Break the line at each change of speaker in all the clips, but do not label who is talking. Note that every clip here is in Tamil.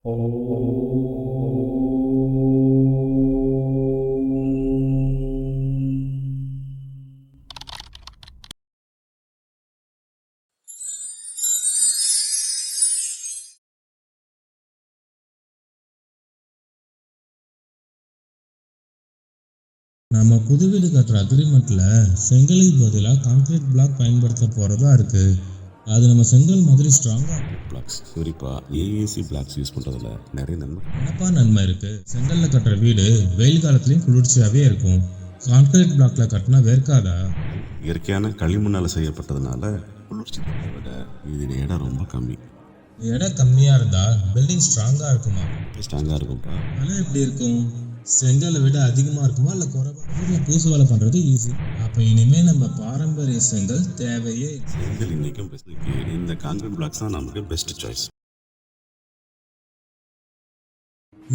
நம்ம புது வீடு கட்டுற அக்ரிமெண்ட்ல செங்கலுக்கு பதிலாக கான்கிரீட் பிளாக் பயன்படுத்த போறதா இருக்கு. அது நம்ம செங்கல் மாதிரி ஸ்ட்ராங்கா
பிளாக்ஸ் குறிப்பாக ஏஏசி பிளாக்ஸ் யூஸ் பண்ணுறதுல நிறைய நன்மை.
என்னப்பா நன்மை இருக்கு? செங்கல்ல கட்டுற வீடு வெயில் காலத்துலயும் குளிர்ச்சியாவே இருக்கும். கான்கிரீட் பிளாக்ல கட்டினா வேர்க்காதா?
இயற்கையான களிமண்ணால் செய்யப்பட்டதுனால குளிர்ச்சி தன்மை விட இதோட இடம் ரொம்ப கம்மி.
இடம் கம்மியா இருந்தா பில்டிங் ஸ்ட்ராங்கா இருக்குமா?
ஸ்ட்ராங்காக இருக்கும்ப்பா.
விலை எப்படி இருக்கும்? செங்கலை விட அதிகமா இருக்குமா இல்ல குறைவா? வீட்டுல பூசு வேலை பண்றது ஈஸி. அப்ப இனிமே நம்ம பாரம்பரிய செங்கல் தேவையே இல்லை.
செங்கல் இன்னைக்கும் பெஸ்ட்டுக்கு இந்த கான்கிரீட் பிளாக்ஸ் தான் நமக்கு பெஸ்ட் சாய்ஸ்.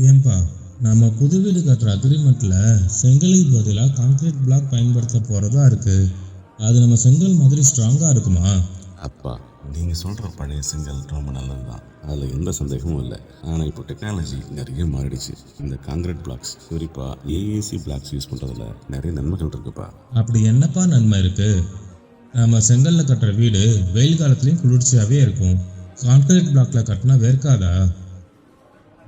ஏன்பா நம்ம புது வீடு கட்டுற அக்ரிமெண்ட்ல செங்கலுக்கு பதிலாக கான்கிரீட் பிளாக் பயன்படுத்த போறதா இருக்கு. அது நம்ம செங்கல் மாதிரி ஸ்ட்ராங்கா இருக்குமா?
அப்பா நீங்கள் சொல்கிற பழைய செங்கல் ரொம்ப நல்லது தான், அதில் எந்த சந்தேகமும் இல்லை. ஆனால் இப்போ டெக்னாலஜி நிறைய மாறிடுச்சு. இந்த கான்கிரீட் பிளாக்ஸ் குறிப்பாக ஏஏசி பிளாக்ஸ் யூஸ் பண்ணுறதுல நிறைய நன்மைகள் இருக்குப்பா.
அப்படி என்னப்பா நன்மை இருக்கு? நம்ம செங்கல்ல கட்டுற வீடு வெயில் காலத்துலயும் குளிர்ச்சியாவே இருக்கும். கான்கிரீட் பிளாக்ல கட்டினா வேர்க்காதா?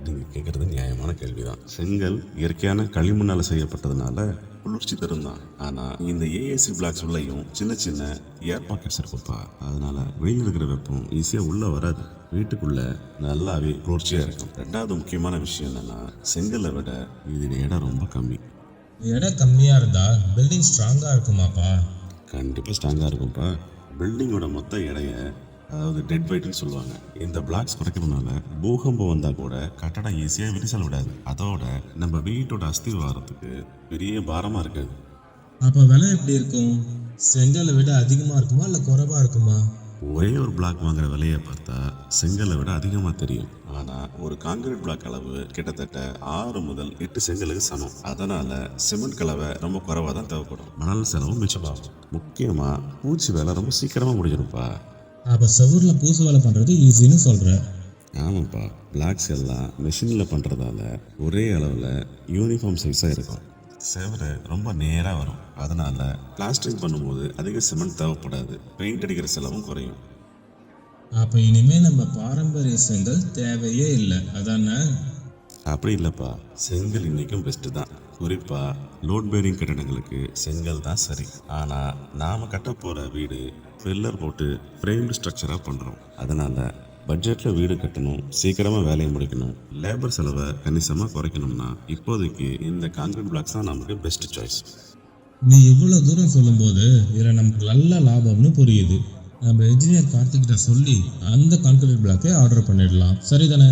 நீங்கள் கேட்குறது நியாயமான கேள்வி தான். செங்கல் இயற்கையான களிமண்ணால் செய்யப்பட்டதுனால குளிர்ச்சி தரும் தான். ஆனால் இந்த ஏஏசி பிளாக்ஸ் உள்ளேயும் சின்ன சின்ன ஏர் பாக்கெட்ஸ் இருக்குப்பா. அதனால வெயில் இருக்கிற வெப்பம் ஈஸியாக உள்ளே வராது. வீட்டுக்குள்ள நல்லாவே குளிர்ச்சியாக இருக்கும். ரெண்டாவது முக்கியமான விஷயம் என்னன்னா, செங்கலை விட இதோட இடம் ரொம்ப கம்மி.
இடம் கம்மியா இருந்தா பில்டிங் ஸ்ட்ராங்கா இருக்குமாப்பா?
கண்டிப்பாக ஸ்ட்ராங்காக இருக்கும்ப்பா. பில்டிங்கோட மொத்த எடைய, அதாவது டெட் வெயிட்னு சொல்லுவாங்க, இந்த பிளாக்ஸ் குறைக்கிறதுனால பூகம்பம் வந்தால் கூட கட்டடம் ஈஸியாக விரிசல் விடாது. அதோட நம்ம வீட்டோட அஸ்திவாரத்துக்கு பெரிய பாரமாக இருக்காது.
அப்ப விலை எப்படி இருக்கும்? செங்கலை விட அதிகமா இருக்குமா இல்ல குறைவா இருக்குமா?
ஒரே ஒரு பிளாக் வாங்குற விலையை பார்த்தா செங்கலை விட அதிகமாக தெரியும். ஆனால் ஒரு கான்கிரீட் பிளாக் அளவு கிட்டத்தட்ட 6 முதல் 8 செங்கலுக்கு சமம். அதனால சிமெண்ட் கலவை ரொம்ப குறைவாக தான் தேவைப்படும். மணல் செலவும் மிச்சமாகும். முக்கியமாக பூச்சி வேலை ரொம்ப சீக்கிரமாக முடிஞ்சிருப்பா.
அப்ப செவுர்ல பூசு வேலை பண்றது ஈஸின்னு சொல்ற?
ஆமாப்பா, பிளாக்ஸ் எல்லாம் மெஷினில் பண்ணுறதால ஒரே அளவில் யூனிஃபார்ம் சைஸாக இருக்கும். செவரு ரொம்ப நேராக வரும். அதனால் பிளாஸ்டரிங் பண்ணும்போது அதிக சிமெண்ட் தேவைப்படாது. பெயிண்ட் அடிக்கிற செலவும் குறையும்.
அப்ப இனிமே நம்ம பாரம்பரிய செங்கல் தேவையே இல்லை, அதானே?
அப்படி இல்லைப்பா, செங்கல் இன்றைக்கும் பெஸ்ட்டு தான். குறிப்பாக லோட் பேரிங் கட்டடங்களுக்கு செங்கல் தான் சரி. ஆனால் நாம் கட்ட போகிற வீடு ஃபில்லர் போட்டு ஃப்ரேம்டு ஸ்ட்ரக்சராக பண்ணுறோம். அதனால் பட்ஜெட்டில் வீடு கட்டணும், சீக்கிரமாக வேலையை முடிக்கணும், லேபர் செலவை கணிசமாக குறைக்கணும்னா இப்போதைக்கு இந்த கான்கிரீட் பிளாக்ஸ் தான் நமக்கு பெஸ்ட் சாய்ஸ்.
நீ இவ்வளவு தூரம் சொல்லும்போது இதுல நமக்கு நல்ல லாபம்னு புரியுது. நம்ம இன்ஜினியர் கார்த்திகிட்ட சொல்லி அந்த கான்கிரீட் பிளாக்கை ஆர்டர் பண்ணிடலாம், சரிதானே?